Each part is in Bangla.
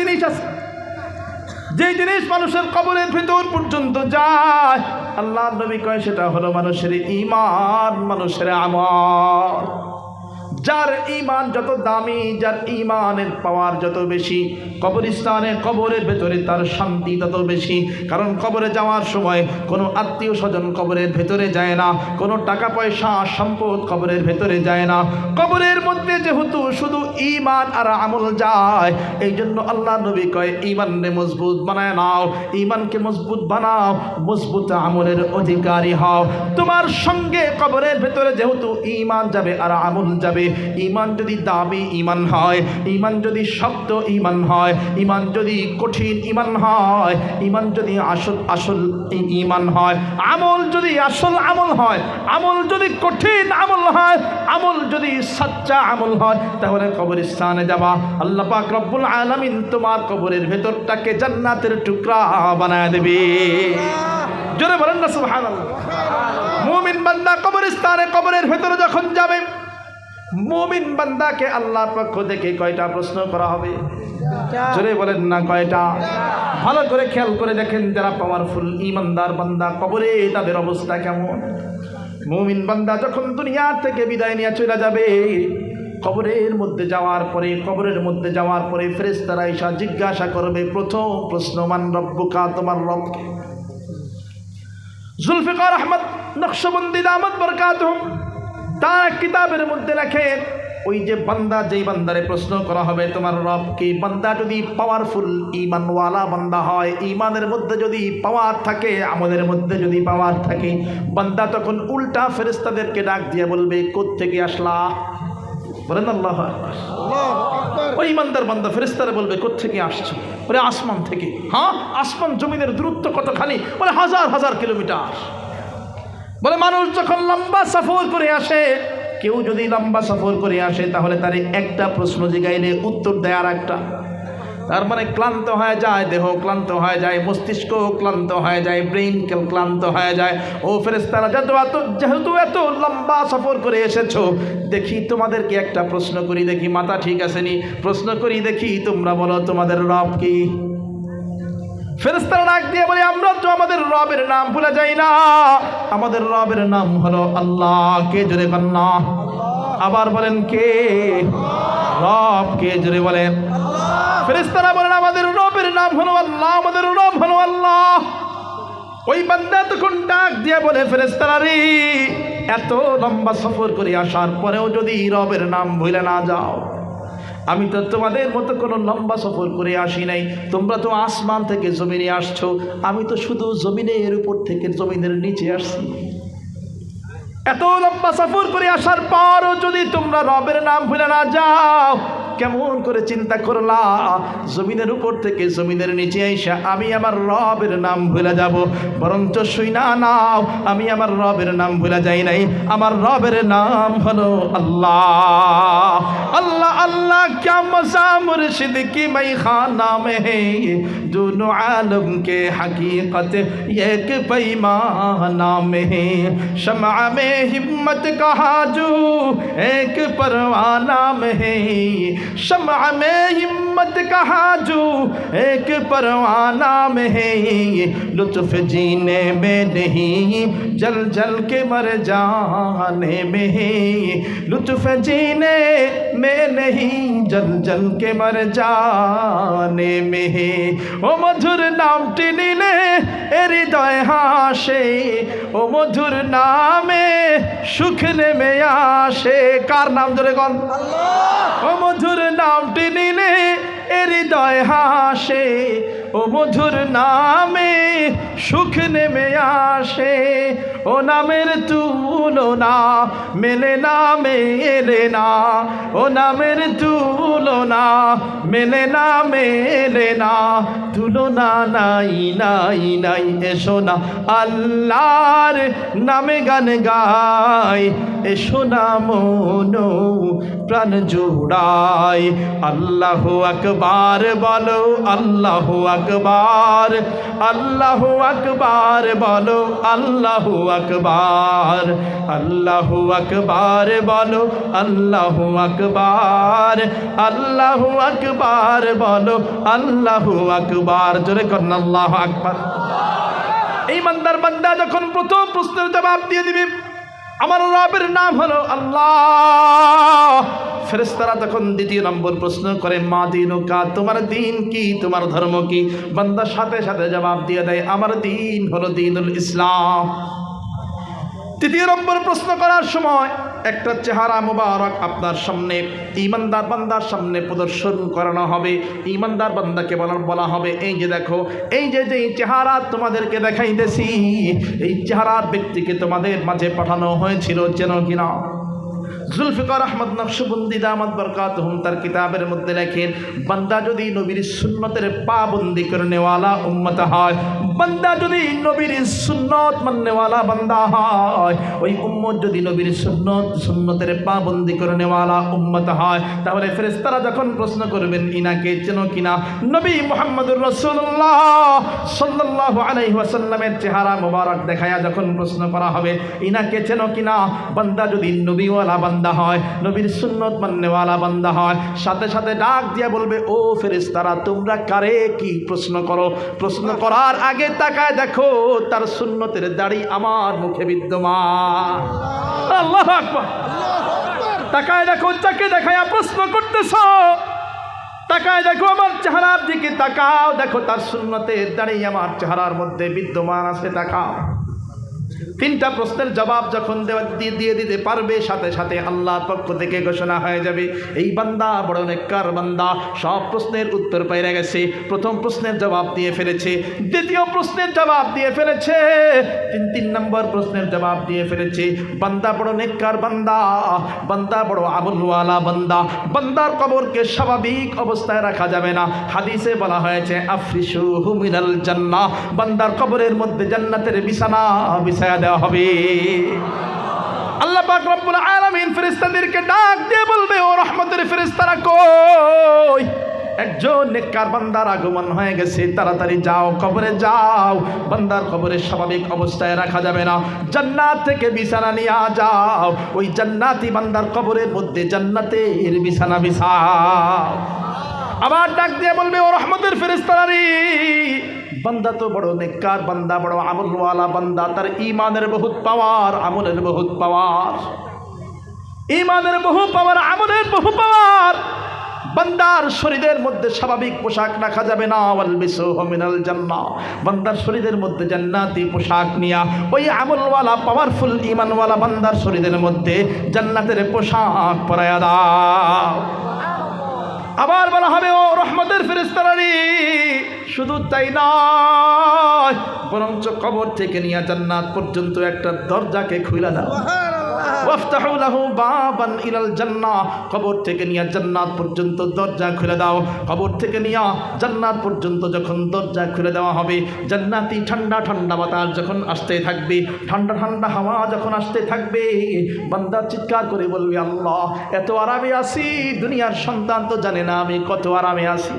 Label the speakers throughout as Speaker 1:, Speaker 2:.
Speaker 1: জিনিস আছে, যে জিনিস মানুষের কবরের ভিতর পর্যন্ত যায়, আল্লাহ নবী কয় সেটা হলো মানুষের ঈমান, মানুষের আমল। যার ঈমান যত দামি, যার ঈমানের পাওয়ার যত বেশি, কবরস্থানে কবরের ভেতরে তার শান্তি তত বেশি। কারণ কবরে যাওয়ার সময় কোনো আত্মীয় স্বজন কবরের ভেতরে যায় না, কোনো টাকা পয়সা সম্পদ কবরের ভেতরে যায় না। কবরের মধ্যে যেহেতু শুধু ঈমান আর আমল যায়, এই জন্য আল্লাহ নবী কয় ঈমানকে মজবুত বানায় নাও, ঈমানকে মজবুত বানাও, মজবুত আমলের অধিকারী হও। তোমার সঙ্গে কবরের ভেতরে যেহেতু ঈমান যাবে আর আমল যাবে, ঈমান যদি দামি ঈমান হয়, ঈমান যদি শক্ত ঈমান হয়, ঈমান যদি কঠিন ঈমান হয়, ঈমান যদি আসল ঈমান হয়, আমল যদি আসল আমল হয়, আমল যদি কঠিন আমল হয়, আমল যদি সচ্চা আমল হয়, তাহলে কবরস্থানে যাবা, আল্লাহ পাক রব্বুল আলামিন তোমার কবরের ভেতরটাকে জান্নাতের টুকরা বানায় দেবে। জোরে বলেন না সুবহানাল্লাহ। মুমিন বান্দা কবরস্থানে কবরের ভেতরে যখন যাবে, মুমিন বান্দাকে আল্লাহর পক্ষ থেকে কয়টা প্রশ্ন করা হবে? জোরে বলেন না কয়টা? ভালো করে খেয়াল করে দেখেন, যারা পাওয়ারফুল ঈমানদার বান্দা কবরে তাদের অবস্থা কেমন। মুমিন বান্দা যখন দুনিয়া থেকে বিদায় নিয়ে চলে যাবে, কবরের মধ্যে যাওয়ার পরে ফেরেশতারা এসে জিজ্ঞাসা করবে, প্রথম প্রশ্ন, মান রব্বুকা, তোমার রবকে। জুলফিকার আহমদ নকশবন্দি দামাত বরকাতুহুম তার কিতাবের মধ্যে লেখেন, ওই যে বান্দা, যেই বান্দারে প্রশ্ন করা হবে তোমার রব কি, বান্দা যদি পাওয়ারফুল ঈমানওয়ালা বান্দা হয়, ঈমানের মধ্যে যদি পাওয়ার থাকে, আমলের মধ্যে যদি পাওয়ার থাকে, বান্দা তখন উল্টা ফেরেশতাদেরকে ডাক দিয়ে বলবে, কোত্থেকে আসলা? বলেন আল্লাহু আকবার। ওই ঈমানদার বান্দা ফেরেশতারা বলবে, কোত্থেকে আসছো? বলে আসমান থেকে। হ্যাঁ, আসমান জমিনের দূরত্ব কতখানি? বলে হাজার হাজার কিলোমিটার। বলে মানুষ যখন লম্বা সফর করে আসে, কেউ যদি লম্বা সফর করে আসে, তাহলে তার একটা প্রশ্ন জিগাইলে উত্তর দেয় আর একটা। তার মানে ক্লান্ত হয়ে যায়, দেহ ক্লান্ত হয়ে যায়, মস্তিষ্ক ক্লান্ত হয়ে যায়, ব্রেইন ক্লান্ত হয়ে যায়। ও ফেরেশতারা, যেহেতু এত লম্বা সফর করে এসেছো, দেখি তোমাদেরকে একটা প্রশ্ন করি, দেখি মাথা ঠিক আছে নি, প্রশ্ন করি দেখি, তোমরা বলো তোমাদের রব কি? ফেরেশতারা ডাক দিয়ে বলে, আমরা তো আমাদের রবের নাম ভুলে যাই না, আমাদের রবের নাম হলো আল্লাহ। কে? জোরে কন্যা। আবার বলেন কে? রব কে? জোরে বলেন। ফেরেশতারা বলেন, আমাদের রবের নাম হলো আল্লাহ, আমাদের রব হলো আল্লাহ। ওই বান্দা তখন ডাক দিয়ে বলে, ফেরেশতারা রে, এত লম্বা সফর করে আসার পরেও যদি রবের নাম ভুলে না যাও, আমি তো তোমাদের মতো কোনো লম্বা সফর করে আসি নাই, তোমরা তো আসমান থেকে জমিনে আসছো, আমি তো শুধু জমিনের উপর থেকে জমিনের নিচে আসছি। এত লম্বা সফর করে আসার পরও যদি তোমরা রবের নাম ভুলে না যাও, কেমন করে চিন্তা করলা জমিনের উপর থেকে জমিনের নিচে আইসা আমি আমার রবের নাম ভুলে যাব? বরঞ্চ শুইনা নাও, আমি আমার রবের নাম ভুলে যাই নাই, আমার রবের নাম হলো আল্লাহ। अल्लाह अल्लाह क्या मज़ा मुर्शिद की मई खाना में है, दोनों आलम के हकीकत एक पैमाना में है, शम्अ में हिम्मत का हाजू एक परवाना में है, शम्अ में हिम्मत का हाजू एक परवाना में है, लुत्फ जीने में नहीं जल जल के मर जाने में है, लुत्फ जीने में नहीं जल जल के मर जाने में है। ओ मधुर नामटी निले हृदय हाशे, ओ मधुर नामे सुख नेमे आशे। कार नाम धरे कौन? अल्लाह। ओ मधुर नामटी निले हृदय हाशे, ओ मधुर नामे सुख नेमे आशे, ओ नामेर तुलना मेले ना मेले ना, ओ नामेर तुलना मेले ना मेले ना, तुलना নাই নাই নাই। এসো না আল্লাহর নামে গান গাই, এসো না মনো প্রাণ জোড়াই, আল্লাহু আকবার বলো, আল্লাহু আকবার, আল্লাহু আল্লাহু আকবার বলো, আল্লাহু আকবার, আল্লাহু আকবার বলো, আল্লাহু আকবার, আল্লাহু আকবার বলো, আল্লাহু আকবার। জোরে করুন আল্লাহু আকবার। এই বান্দা যখন প্রথম প্রশ্নের জবাব দিয়ে দিবে আমার রবের নাম হলো আল্লাহ, ফেরেশতারা তখন দ্বিতীয় নম্বর প্রশ্ন করে মা দীনুকা, তোমার দিন কি, তোমার ধর্ম কি? বান্দা সাথে সাথে জবাব দিয়ে দেয় আমার দিন হলো দ্বীনুল ইসলাম। তৃতীয় নম্বর প্রশ্ন করার সময় একটা চেহারা মুবারক আপনার সামনে ঈমানদার বান্দার সামনে প্রদর্শন করানো হবে। ঈমানদার বান্দাকে বলা হবে এই যে দেখো, এই যে চেহারা তোমাদেরকে দেখাইতেছি, এই চেহারার ব্যক্তিকে তোমাদের মাঝে পাঠানো হয়েছিল, চেনো কিনা? জুলফিকার আহমদ নকশবন্দি দামাত বরকাতুহুম তার কিতাবের মধ্যে লেখেন, বান্দা যদি নবীর সুন্নতের পাবন্দি করনেওয়ালা উম্মত হয়, বান্দা যদি নবীর সুন্নত মাননেওয়ালা বান্দা হয়, ওই উম্মত যদি নবীর সুন্নতের পাবন্দি করনেওয়ালা উম্মত হয়, তাহলে ফেরেশতারা যখন প্রশ্ন করবেন ইনাকে চেনো কিনা, নবী মুহাম্মদুর রাসূলুল্লাহ সাল্লাল্লাহু আলাইহি ওয়াসাল্লামের চেহারা মোবারক দেখায়া যখন প্রশ্ন করা হবে ইনাকে চেনো কিনা, বান্দা যদি নবীওয়ালা বান্দা হয়, নবীর সুন্নত মাননেওয়ালা বান্দা হয়, সাথে সাথে ডাক দিয়ে বলবে ও ফেরেশতারা তোমরা কারে কি প্রশ্ন করো? প্রশ্ন করার আগে তাকায় দেখো তার সুন্নতের দাড়ি আমার মুখে বিদ্যমান। আল্লাহু আকবার। তাকায় দেখো, যাকে দেখায়া প্রশ্ন করতেছ তাকায় দেখো, আমার চেহারার দিকে তাকাও, দেখো তার সুন্নতের দাড়ি আমার চেহারার মধ্যে বিদ্যমান আছে, তাকাও। তিনটা প্রশ্নের জবাব যখন দিয়ে দিতে পারবে, সাথে সাথে আল্লাহর পক্ষ থেকে ঘোষণা হয়ে যাবে এই বান্দা বড় নেককার বান্দা, সব প্রশ্নের উত্তর পেয়ে গেছে। প্রথম প্রশ্নের জবাব দিয়ে ফেলেছে, দ্বিতীয় প্রশ্নের জবাব দিয়ে ফেলেছে, তিন নম্বর প্রশ্নের জবাব দিয়ে ফেলেছে। বান্দা বড় নেককার বান্দা, বান্দা বড় আমলওয়ালা বান্দা। বান্দার কবরকে স্বাভাবিক অবস্থায় রাখা যাবে না। হাদিসে বলা হয়েছে আফরিশুহু মিনাল জান্নাহ, বান্দার কবরের মধ্যে জান্নাতের বিছানা বিছায়া দেওয়া হবে। আল্লাহ পাক রব্বুল আলামিন ফেরেশতাদেরকে ডাক দিয়ে বলবে ও রহমতের ফেরেশতারা কই? একজন নেককার বান্দার আগমন হয়ে গেছে, তাড়াতাড়ি যাও, কবরে যাও। বান্দার কবরে স্বাভাবিক অবস্থায় রাখা যাবে না, জান্নাত থেকে বিছানা নিয়ে যাও, ওই জান্নাতি বান্দার কবরের মধ্যে জান্নাতের বিছানা বিছাও। আবার ডাক দিয়ে বলবে ও রহমতের ফেরেশতারা রে, বান্দা তো বড় নেককার বান্দা, বড় আমলওয়ালা বান্দা, তার ঈমানের বহুত পাওয়ার, আমলের বহুত পাওয়ার, ঈমানের বহু পাওয়ার, আমলের বহু পাওয়ার। বান্দার শরীরের মধ্যে স্বাভাবিক পোশাক রাখা যাবে না, ওয়ালবিসুহু মিনাল জান্নাহ, বান্দার শরীরের মধ্যে জান্নাতি পোশাক নিয়া ওই আমলওয়ালা পাওয়ারফুল ঈমানওয়ালা বান্দার শরীরের মধ্যে জান্নাতের পোশাক পরায়া দাও। আবার বলা হবে ও রহমতের ফেরেশতারা রে, শুধু তাই নয়, বরঞ্চ কবর থেকে নিয়ে জান্নাত পর্যন্ত একটা দরজাকে খুলে দাও। ওয়াফতাহু লাহু বাবান ইলাল জান্নাহ, কবর থেকে নিয়ে জান্নাত পর্যন্ত দরজা খুলে দাও। কবর থেকে নিয়ে জান্নাত পর্যন্ত যখন দরজা খুলে দেওয়া হবে, জান্নাতি ঠান্ডা ঠান্ডা বাতাস যখন আসতে থাকবে, ঠান্ডা ঠান্ডা হাওয়া যখন আসতে থাকবে, বান্দা চিৎকার করে বলবে আল্লাহ এত আরামে আছি, দুনিয়ার সন্তান তো জানে না আমি কত আরামে আছি।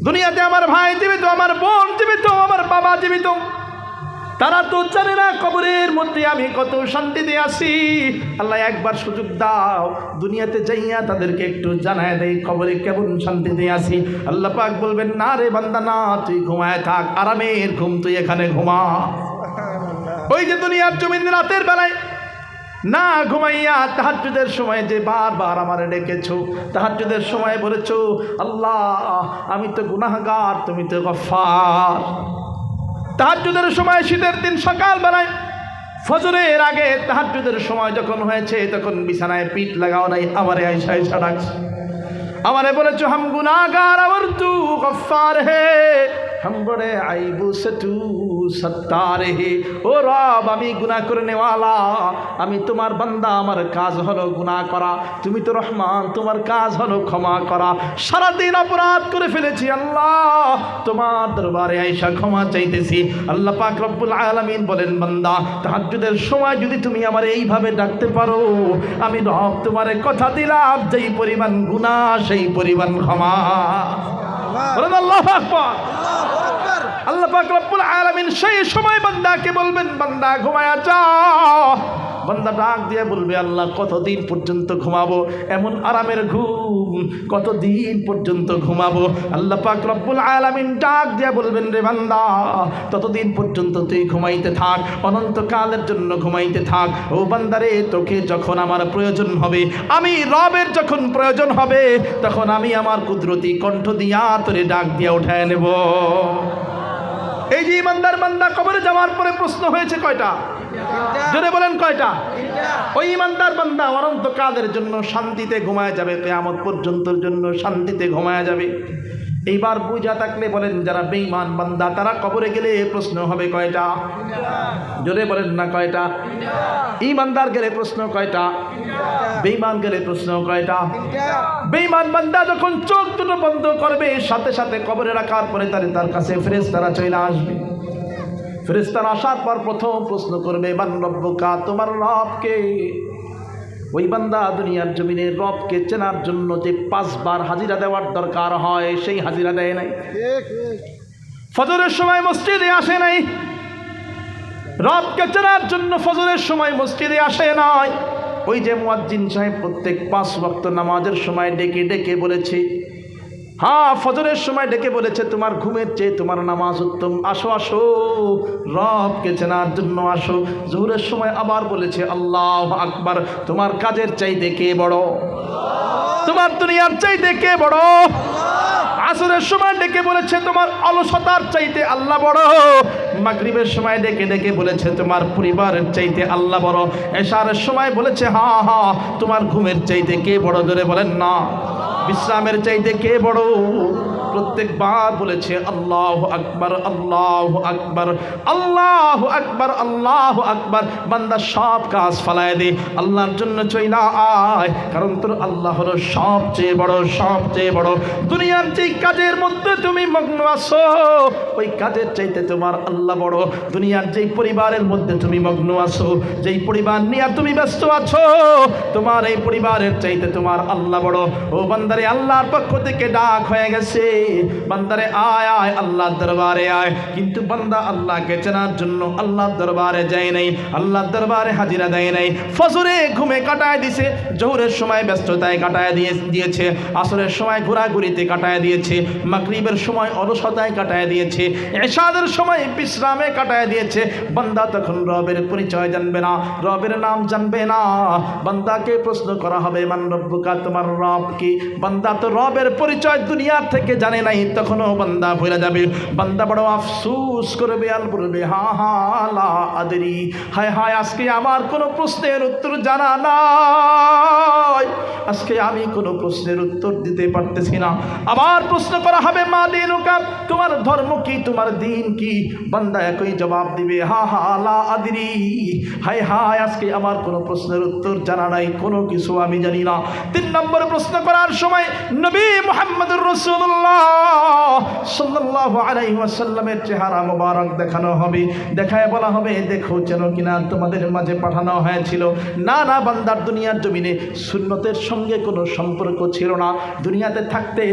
Speaker 1: দুনিয়াতে আমার ভাই জীবিত, আমার বোন জীবিত, আমার বাবা জীবিত, তারা তো জানে না কবরের মধ্যে আমি কত শান্তিতে আছি। আল্লাহ একবার সুযোগ দাও, দুনিয়াতে যাইয়া তাদেরকে একটু জানায় দেয় কবরে কেমন শান্তিতে আছি। আল্লাহ পাক বলবেন না রে বান্দা, না, তুই ঘুমায় থাক, আরামের ঘুম তুই এখানে ঘুমা। ওই যে দুনিয়ার জমিন রাতের বেলায় না ঘুমাইয়া তাহাজ্জুদের সময় যে বারবার আমারে ডেকেছো, তাহাজ্জুদের সময় বলেছো আল্লাহ আমি তো গুনাহগার, তুমি তো গফফার। তাহাজ্জুদের সময় শীতের দিন সকালবেলায় ফজরের আগে তাহাজ্জুদের সময় যখন হয়েছে, তখন বিছানায় পিঠ লাগাও নাই, আমারে আয়সা আয়সা ডাকছে, আমারে বলেছো হাম গুনাহগার আর তু গফফার হে, हम बड़े आईबू से तू सत्तार है। ও রব আমি গুনাহ করে নেওয়ালা, আমি তোমার বান্দা, আমার কাজ হলো গুনাহ করা, তুমি তো রহমান, তোমার কাজ হলো ক্ষমা করা। সারাদিন অপরাধ করে ফেলেছি আল্লাহ, তোমার দরবারে আইসা ক্ষমা চাইতেছি। আল্লাহ পাক রব্বুল আলামিন বলেন বান্দা তাহাজ্জুদের সময় যদি তুমি আমার এইভাবে ডাকতে পারো, আমি রব তোমারে কথা দিলাম যেই পরিমাণ গুনাহ সেই পরিমাণ ক্ষমা। বলেন আল্লাহু আকবার। আল্লাহ পাক রব্বুল আলামিন সেই সময় বান্দাকে বলবেন, বান্দা ঘুমায়া যা। বান্দা ডাক দিয়ে বলবে, আল্লাহ কতদিন পর্যন্ত ঘুমাবো? এমন আরামের ঘুম কতদিন পর্যন্ত ঘুমাবো? আল্লাহ পাক রব্বুল আলামিন ডাক দিয়ে বলবেন, রে বান্দা ততদিন পর্যন্ত তুই ঘুমাইতে থাক, অনন্তকালের জন্য ঘুমাইতে থাক। ও বান্দারে, তোকে যখন আমার প্রয়োজন হবে, আমি রবের যখন প্রয়োজন হবে, তখন আমি আমার কুদরতি কণ্ঠ দিয়া তোরে ডাক দিয়া উঠায় নেব। এই যে ইমানদার বান্দা কবরে যাওয়ার পরে প্রশ্ন হয়েছে কয়টা? জোরে বলেন কয়টা? ওই ইমানদার বান্দা অনন্তকালের জন্য শান্তিতে ঘুমায় যাবে, কিয়ামত পর্যন্তর জন্য শান্তিতে ঘুমায় যাবে। এইবার বুঝা থাকলে বলেন, যারা বেঈমান বান্দা তারা কবরে গেলে প্রশ্ন হবে কয়টা? জোরে বলেন না কয়টা? ইমানদার গেলে প্রশ্ন কয়টা? বেঈমান গেলে প্রশ্ন কয়টা? বেঈমান বান্দা যখন চোখ দুটো বন্ধ করবে, সাথে সাথে কবরে রাখার পরে তার কাছে ফেরেশতারা চলে আসবে। ফেরেশতারা আসার পর প্রথম প্রশ্ন করবে, মান রব্বুকা, তোমার রব কে? ওই বান্দা দুনিয়ার জমিনে রবকে চেনার জন্য যে 5 বার হাজিরা দেওয়ার দরকার হয়, সেই হাজিরা দেয় নাই। ফজরের সময় মসজিদে আসে নাই, রবকে চেনার জন্য ফজরের সময় মসজিদে আসে নাই। ওই যে মুয়াজ্জিন সাহেব প্রত্যেক 5 ওয়াক্ত নামাজের সময় ডেকে ডেকে বলেছে, হ্যাঁ ফজরের সময় ডেকে বলেছে, তোমার ঘুমের চেয়ে তোমার নামাজ উত্তম, আসো আসো রবকে চেনার জন্য আসো। জোহরের সময় আবার বলেছে, আল্লাহু আকবার, তোমার কাজের চাইতে কে বড়? তোমার দুনিয়ার চাইতে কে বড়? আসরের সময় ডেকে বলেছে, তোমার অলসতার চাইতে আল্লাহ বড়। মাগরিবের সময় ডেকে ডেকে বলেছে, তোমার পরিবারের চাইতে আল্লাহ বড়। এশারের সময় বলেছে, হ্যাঁ হ্যাঁ, তোমার ঘুমের চাইতে কে বড়? জোরে বলেন না। বিশ্রামের চাইতে কে বড়? প্রত্যেকবার বলেছে, আল্লাহু আকবার, আল্লাহু আকবার, আল্লাহু আকবার, আল্লাহু আকবার। বান্দা সব কাজ ফালায় দে, আল্লাহর জন্য চইলা আয়, কারণ তোর আল্লাহ হলো সবচেয়ে বড়, সবচেয়ে বড়। দুনিয়ার যেই কাজের মধ্যে তুমি মগ্ন আছো, ওই কাজের চাইতে তোমার আল্লাহ বড়। দুনিয়ার যেই পরিবারের মধ্যে তুমি মগ্ন আছো, যেই পরিবার নিয়ে তুমি ব্যস্ত আছো, তোমার এই পরিবারের চাইতে তোমার আল্লাহ বড়। ও বান্দারে, আল্লাহর পক্ষ থেকে ডাক হয়ে গেছে, বান্দারে আয় আয় আল্লাহর দরবারে আয়। কিন্তু বান্দা আল্লাহকে চেনার জন্য আল্লাহর দরবারে যায় নাই, আল্লাহর দরবারে হাজিরা দেয় নাই। ফজরে ঘুমে কাটায় দিয়েছে, জোহরের সময় ব্যস্ততায় কাটায় দিয়েছে, আসরের সময় ঘোরাঘুরিতে কাটায় দিয়েছে, মাগরিবের সময় অলসতায় কাটায় দিয়েছে, এশারের সময় বিশ্রামে কাটায় দিয়েছে। বান্দা তখন রবের পরিচয় জানবে না, রবের নাম জানবে না। বান্দাকে প্রশ্ন করা হবে, মান রব্বুকা, তোমার রব কি? বান্দা তো রবের পরিচয় দুনিয়ার থেকে জানে নাই, তখনও বান্দা ভুলে যাবে। বান্দা বড় আফসোস করবে, আর বলবে, হা হা লা আদরি, হায় হায়, আজকে আমার কোনো প্রশ্নের উত্তর জানা নাই, আজকে আমি কোনো প্রশ্নের উত্তর দিতে পারতেছি না। আবার প্রশ্ন করা হবে, মা দিনুকা, তোমার ধর্ম কি, তোমার দিন কি? বান্দা একই জবাব দিবে, হা হা লা আদরি, হায় হায়, আজকে আমার কোনো প্রশ্নের উত্তর জানা নাই, কোনো কিছু আমি জানি না। 3 নম্বর প্রশ্ন করার সময় নবী মুহাম্মদুর রাসূলুল্লাহ সাল্লাল্লাহু আলাইহি ওয়াসাল্লামের চেহারা মোবারক দেখানো হবে, দেখায় বলা হবে, দেখো চেনো কিনা, তোমাদের মাঝে পাঠানো হয়েছিল। না না, বান্দার দুনিয়ার জমিনে সুন্নতের সঙ্গে কোনো সম্পর্ক ছিল না, দুনিয়াতে থাকতে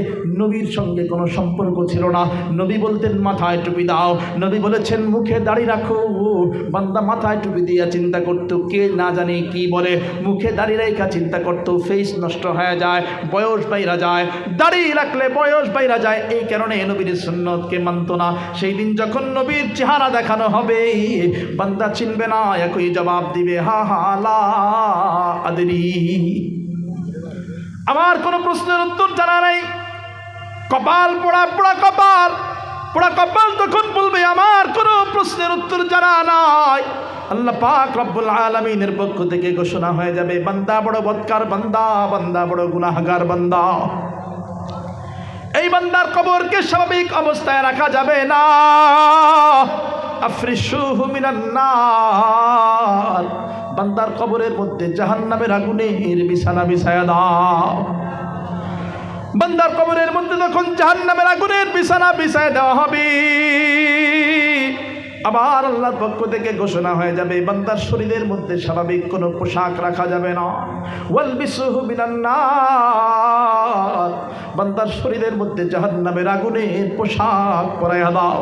Speaker 1: নবীর সঙ্গে কোনো সম্পর্ক ছিল না। নবী বলতেন, মাথায় টুপি দাও, নবী বলেছেন মুখে দাড়ি রাখো। বান্দা মাথায় টুপি দিয়া চিন্তা করতো, কে না জানে কি বলে, মুখে দাড়ি রেখা চিন্তা করতো, ফেস নষ্ট হয়ে যায়, বয়স বাইরা যায়, দাড়ি রাখলে বয়স বাইরা যায়। এই কারণে নবীর সুন্নতকে মানত না। সেই দিন যখন নবীর চেহারা দেখানো হবে, বান্দা চিনবে না, একই জবাব দিবে, হা হা লা আদরি, আমার কোনো প্রশ্নের উত্তর জানা নাই। কপাল পোড়া, পোড়া কপাল, পোড়া কপাল তখন বলবে, আমার কোনো প্রশ্নের উত্তর জানা নাই। আল্লাহ পাক রব্বুল আলামিনের পক্ষ থেকে ঘোষণা হয়ে যাবে, বান্দা বড় বদকার বান্দা, বান্দা বড় গুনাহগার বান্দা। এই বান্দার কবরকে স্বাভাবিক অবস্থায় রাখা যাবে না। আফরিশুহু মিনান নার, বান্দার কবরের মধ্যে জাহান্নামের আগুনের বিছানা বিছায়া দাও। বান্দার কবরের মধ্যে যখন জাহান্নামের আগুনের বিছানা বিছায় দেওয়া হবে, আবার আল্লাহর পক্ষ থেকে ঘোষণা হয়ে যাবে, বান্দার শরীরের মধ্যে স্বাভাবিক কোনো পোশাক রাখা যাবে না। ওয়ালবিসুহু মিনান নার, বান্দার শরীরের মধ্যে জাহান্নামের আগুনের পোশাক পরাইয়া দাও।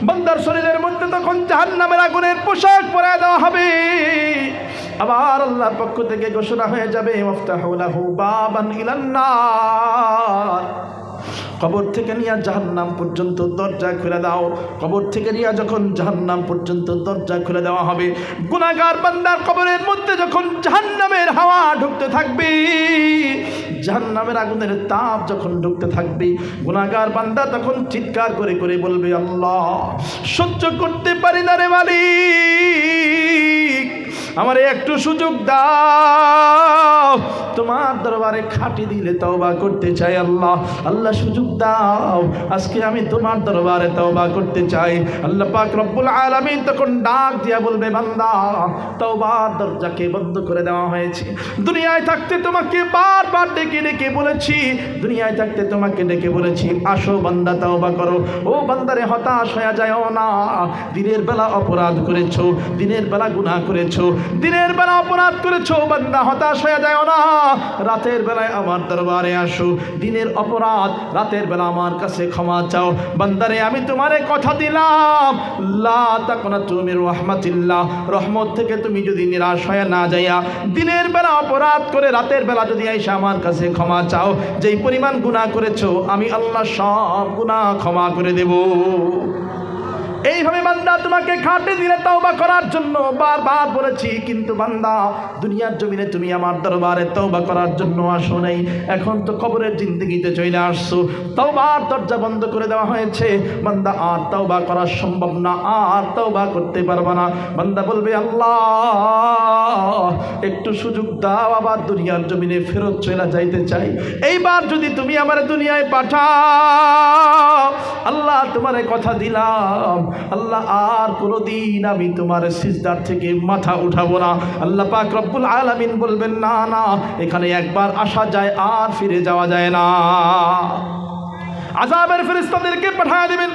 Speaker 1: বান্দার শরীরের মধ্যে তখন জাহান্নামের আগুনের পোশাক পরায় দেওয়া হবে। আবার আল্লাহর পক্ষ থেকে ঘোষণা হয়ে যাবে ওয়াফতাহু লাহু বাবান ইলান নার, কবর থেকে নিয়ে জাহান্নাম পর্যন্ত দরজা খুলে দাও। কবর থেকে নিয়ে যখন জাহান্নাম পর্যন্ত দরজা খুলে দেওয়া হবে, গুনাহগার বান্দার কবরের মধ্যে যখন জাহান্নামের হাওয়া ঢুকতে থাকবে, জাহান্নামের আগুনের তাপ যখন ঢুকতে থাকবে, গুনাহগার বান্দা তখন চিৎকার করে করে বলবে, আল্লাহ সহ্য করতে পারি না রে মালিক, আমারে একটু সুযোগ দাও, তোমার দরবারে খাটি দিলে তওবা করতে চাই। আল্লাহ আল্লাহ সুযোগ দাও, আজকে আমি তোমার দরবারে তওবা করতে চাই। আল্লাহ পাক রব্বুল আলামিন তখন ডাক দিয়া বলবে, বান্দা তওবার দরজাকে বন্ধ করে দেওয়া হয়েছে। দুনিয়ায় থাকতে তোমাকে বারবার ডেকে ডেকে বলেছি, দুনিয়ায় থাকতে তোমাকে ডেকে বলেছি আসো বান্দা তওবা করো। ও বান্দারে হতাশ হয়ে যাও না, দিনের বেলা অপরাধ করেছো, দিনের বেলা গুনাহ করেছো, দিনের বেলা অপরাধ করেছো, বান্দা হতাশ হয়ে যাও না, রাতের বেলায় আমার দরবারে আসো, দিনের অপরাধ রাতের বেলা আমার কাছে ক্ষমা চাও। বান্দারে আমি তোমারে কথা দিলাম, লা তাকুনাতু মির রাহমাতিল্লাহ, রহমত থেকে তুমি যদি নিরাশ হয়ে না যাইয়া দিনের বেলা অপরাধ করে রাতের বেলা যদি আইসা আমার কাছে ক্ষমা চাও, যেই পরিমাণ গুনাহ করেছো আমি আল্লাহ সব গুনাহ ক্ষমা করে দেব। এইভাবে বান্দা তোমাকে খাটে দিলে তওবা করার জন্য বারবার বলেছি, কিন্তু বান্দা দুনিয়ার জমিনে তুমি আমার দরবারে তওবা করার জন্য আসো নাই, এখন তো কবরের জিন্দেগিতে চলে আসছো, তওবার দরজা বন্ধ করে দেওয়া হয়েছে, বান্দা আর তওবা করা সম্ভব না, আর তওবা করতে পারবা না। বান্দা বলবে, আল্লাহ একটু সুযোগ দাও, আবার দুনিয়ার জমিনে ফেরত চলে যাইতে চাই, এইবার যদি তুমি আমার দুনিয়ায় পাঠাও, আল্লাহ তোমারে কথা দিলাম, আল্লাহ আর কোনোদিন আমি তোমার সিজদার থেকে মাথা উঠাবো না। আল্লাহ পাক রব্বুল আলামিন বলবেন, না না, এখানে একবার আসা যায় আর ফিরে যাওয়া যায় না। আযাবের ফেরেশতাদেরকে পাঠিয়ে দিবেন।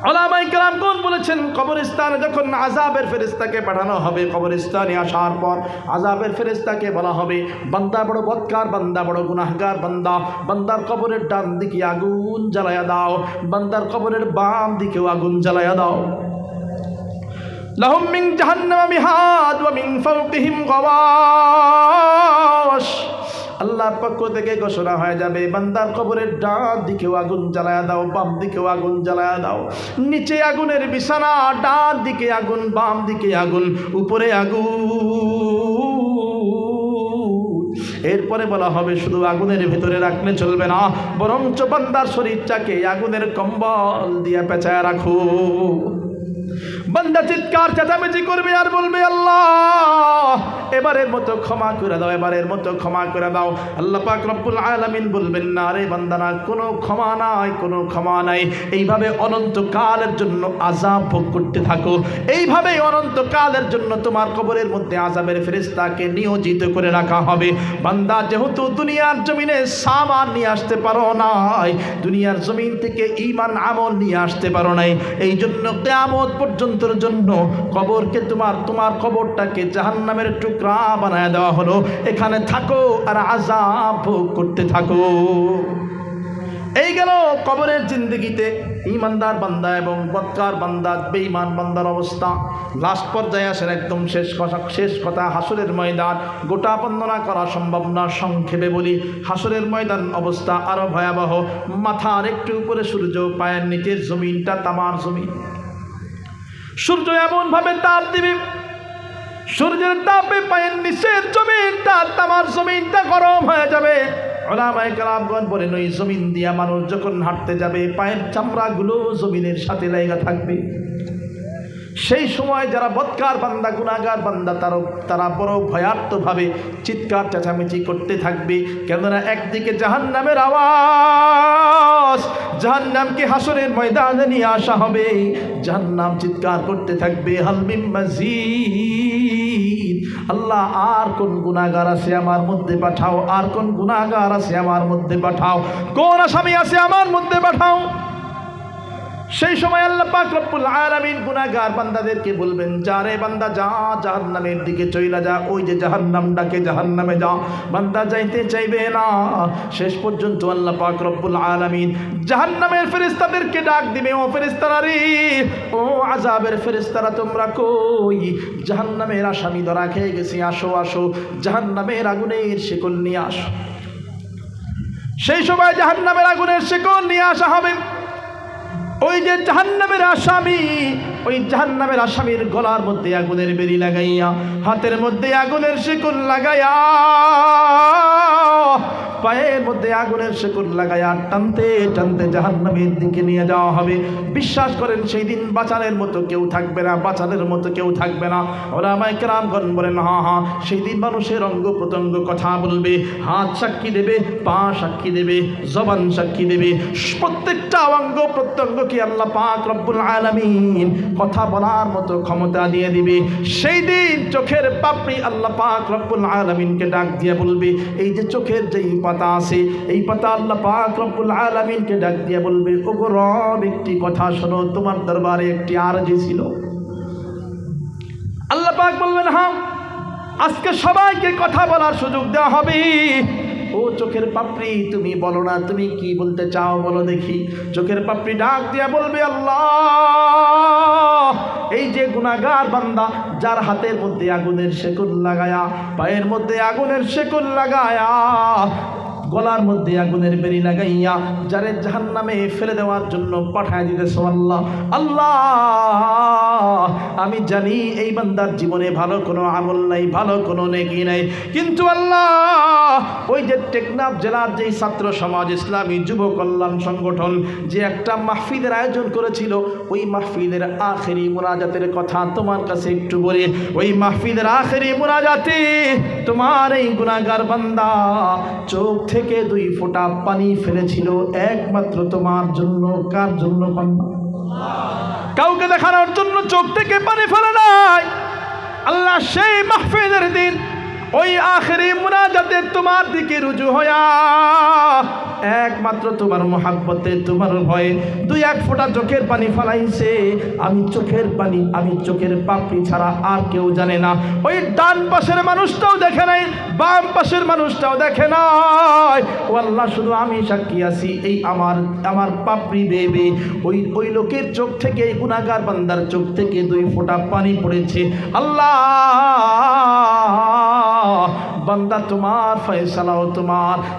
Speaker 1: উলামায়ে কেরাম কোন বলেছেন, কবরস্থানে যখন আযাবের ফেরেশতাকে পাঠানো হবে, কবরস্থানে আসার পর আযাবের ফেরেশতাকে বলা হবে, বান্দা বড় বদকার, বান্দা বড় গুনাহগার বান্দা, বান্দার কবরের ডান দিকে আগুন জ্বালায়া দাও, বান্দার কবরের বাম দিকেও আগুন জ্বালায়া দাও। লাহুম মিন জাহান্নামা মিহাদ ওয়া মিন ফাওকিহিম গাওয়াশ, আল্লাহর পক্ষ থেকে ঘোষণা হয়ে যাবে, বান্দার কবরের ডান দিকেও আগুন জ্বালায়া দাও, বাম দিকেও আগুন জ্বালায়া দাও, নিচে আগুনের বিছানা, ডান দিকে আগুন, বাম দিকে আগুন, উপরে আগুন। এরপরে বলা হবে, শুধু আগুনের ভেতরে রাখলে চলবে না, বরঞ্চ বান্দার শরীরটাকে আগুনের কম্বল দিয়ে পেঁচায় রাখো। বান্দা চিৎকার চেঁচামেচি করবে আর বলবে, আল্লাহ এবারের মতো ক্ষমা করে দাও, এবারের মতো ক্ষমা করে দাও। আল্লাহ পাক রব্বুল আলামিন বলবেন, না রে বান্দা না, কোনো ক্ষমা নাই, কোনো ক্ষমা নাই। এইভাবে অনন্তকালের জন্য আযাব ভোগ করতে থাকো, এইভাবে অনন্তকালের জন্য তোমার কবরের মধ্যে আযাবের ফেরেশতাকে নিয়োজিত করে রাখা হবে। বান্দা যেহেতু দুনিয়ার জমিনে সামান নিয়ে আসতে পারো নাই, দুনিয়ার জমিন থেকে ঈমান আমল নিয়ে আসতে পারো নাই, এই জন্য কিয়ামত পর্যন্তর জন্য কবরকে তোমার কবরটাকে জাহান্নামের টুকরা বানায় দেওয়া হলো। এখানে থাকো আর আযাব ভোগ করতে থাকো। এই গেল কবরের জিন্দগিতে ঈমানদার বান্দা এবং বদকার বান্দা, বেঈমান বান্দার অবস্থা। লাস্ট পর্যায়ে আসেন একদম শেষ কথা, হাসরের ময়দান। গোটা বর্ণনা করা সম্ভব না, সংক্ষেপে বলি, হাসরের ময়দান অবস্থা আরো ভয়াবহ। মাথার একটু উপরে সূর্য, পায়ের নিচের জমিনটা তামার জমিন। সূর্য এমন ভাবে তাপ দিবে, সূর্যের তাপে পায়ের নিচের জমিনটা, তামার জমিনটা গরম হয়ে যাবে। উলামায়ে কেরামগণ বলেন, ওই জমিন দিয়া মানুষ যখন হাঁটতে যাবে, পায়ের চামড়াগুলো জমিনের সাথে লাগা থাকবে। সেই সময় যারা বদকার বান্দা, গুনাহগার বান্দা, তারা বড় ভয়ার্থভাবে চিৎকার চেঁচামেচি করতে থাকবে। কেননা একদিকে জাহান্নামের আওয়াজ, জাহান্নামকে হাসরের ময়দানে নিয়ে আসা হবে, জাহান্নাম চিৎকার করতে থাকবে, হাল মিন মাজিদ, আল্লাহ আর কোন গুনাহগার আছে আমার মধ্যে পাঠাও, আর কোন গুনাহগার আছে আমার মধ্যে পাঠাও, কোন আসামি আছে আমার মধ্যে পাঠাও। সেই সময় আল্লাহ পাক রব্বুল আলামিন গুনাহগার বান্দাদেরকে বলবেন, যা রে বান্দা যা, জাহান্নামের দিকে চইলা যা, ওই যে জাহান্নাম ডাকে জাহান্নামে যা। বান্দা যাইতে চাইবে না। শেষ পর্যন্ত আল্লাহ পাক রব্বুল আলামিন জাহান্নামের ফেরেশতাদেরকে ডাক দিবে, ও ফেরেশতারা রে, ও আযাবের ফেরেশতারা তোমরা কই? জাহান্নামের আসামি ধরা খেয়ে গেছি, আসো আসো, জাহান্নামের আগুনের শিকল নিয়ে আসো। সেই সময় জাহান্নামের আগুনের শিকল নিয়ে আসা হবে। ওই যে জাহান্নামের আসামি, ওই জাহান্নামের আসামির গলার মধ্যে আগুনের বেরি লাগাইয়া, হাতের মধ্যে আগুনের শিকল লাগাইয়া, পায়ের মধ্যে আগুনের শিকল লাগাইয়া টানতে টানতে জাহান্নামের দিকে নিয়ে যাওয়া হবে। বিশ্বাস করেন সেই দিন বাঁচানোর মতো কেউ থাকবে না, বাঁচানোর মতো কেউ থাকবে না। ওলামায়ে কেরামগণ বলেন, হ্যাঁ, সেই দিন মানুষের অঙ্গ প্রত্যঙ্গ কথা বলবে, হাত সাক্ষী দেবে, পা সাক্ষী দেবে, জবান সাক্ষী দেবে, প্রত্যেকটা অঙ্গ প্রত্যঙ্গকে আল্লাহ পাক রব্বুল আলামিন কথা বলার মতো ক্ষমতা দিয়ে দিবে। সেই দিন চোখের পাপড়ি আল্লাহ পাক রব্বুল আলামিনকে ডাক দিয়ে বলবে, এই যে চোখের যেই পাতা আছে, এই পাতা আল্লাহ পাক রব্বুল আলামিনকে ডাক দিয়ে বলবে, ওগো রব, একটি কথা শোনো, তোমার দরবারে একটি আরজি ছিল। আল্লাহ পাক বলবেন, হ্যাঁ, আজকে সবাইকে কথা বলার সুযোগ দেওয়া হবে। ও চোখের পাপড়ি, তুমি বলো না, তুমি কি বলতে চাও বলো দেখি। চোখের পাপড়ি ডাক দিয়া বলবে, আল্লাহ, এই যে গুনাহগার বান্দা, যার হাতের মধ্যে আগুনের শিকল লাগায়া, পায়ের মধ্যে আগুনের শিকল লাগায়া, গলার মধ্যে আগুনের বেরি লাগাইয়া যারে জাহান্নামে ফেলে দেওয়ার জন্য পাঠায় দিতেছ আল্লাহ, আল্লাহ, আমি জানি এই বান্দার জীবনে ভালো কোনো আমল নাই, ভালো কোনো নেকি নাই, কিন্তু আল্লাহ, ওই যে টেকনাফ জেলার যেই ছাত্র সমাজ ইসলামী যুব কল্যাণ সংগঠন যে একটা মাহফিলের আয়োজন করেছিল, ওই মাহফিলের আখেরি মুনাজাতের কথা তোমার কাছে একটু বলি। ওই মাহফিলের আখেরি মুনাজাতে তোমার এই গুনাহগার বান্দা চোখ থেকে 2 ফোঁটা পানি ফেলেছিল, একমাত্র তোমার জন্য। কার জন্য? কাউকে দেখানোর জন্য চোখ থেকে পানি ফেলে নাই। আল্লাহ সেই মাহফিলের দিন ওই আখেরি মুনাজাতে তোমার দিকে রুজু হয়া একমাত্র তোমার মোহাব্বতে, তোমার ভয়ে 2-1 ফোঁটা চোখের পানি ফেলাইছে। আমি চোখের পানি, আমি চোখের পাপড়ি ছাড়া আর কেউ জানে না। ওই ডান পাশের মানুষটাও দেখে নাই, বাম পাশের মানুষটাও দেখে নাই। ও আল্লাহ, শুধু আমি সাক্ষী আছি, এই আমার পাপড়ি বেবে ওই লোকের চোখ থেকে, এই গুনাহগার বান্দার চোখ থেকে 2 ফোঁটা পানি পড়েছে। আল্লাহ, বান্দা তোমার ফয়সালাও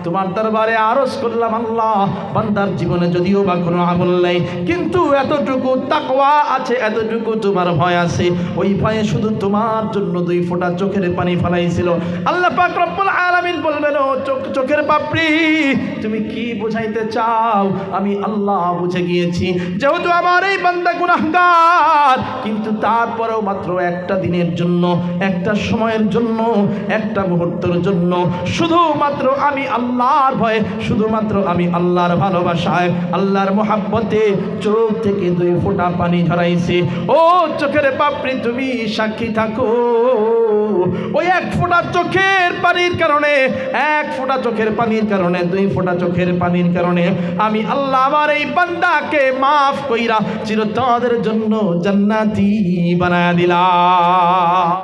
Speaker 1: তোমার দরবারে আরজ করলাম, আল্লাহ, বান্দার জীবনে যদিও বা কোনো আমল নাই, কিন্তু এতটুকু তাকওয়া আছে, এতটুকু তোমার ভয় আছে। ওই ভয়ে শুধু তোমার জন্য 2 ফোঁটা চোখের পানি ফেলাইছিল। আল্লাহ পাক রব্বুল আলামিন বলবেন, ও চোখের পাপড়ি, তুমি কি বুঝাইতে চাও? আমি আল্লাহ বুঝে গিয়েছি, যেহেতু আমার এই বান্দা গুনাহগার, কিন্তু তারপরেও মাত্র একটা দিনের জন্য, একটা সময়ের জন্য, একটা মুহূর্তের জন্য, শুধুমাত্র আমি আল্লাহর ভয়ে, শুধুমাত্র আমি আল্লাহর ভালোবাসায়, আল্লাহর মোহাব্বতে চোখ থেকে 2 ফোঁটা পানি ঝরাইছে। ও চোখের পাপড়ি, তুমি সাক্ষী থাকো। ওই 1 ফোঁটা চোখের পানির কারণে, 1 ফোঁটা চোখের পানির কারণে, 2 ফোঁটা চোখের পানির কারণে আমি আল্লাহ আমার এই বান্দাকে মাফ কইরা চিরতদের জন্য জান্নাতি বানায়া দিলাম।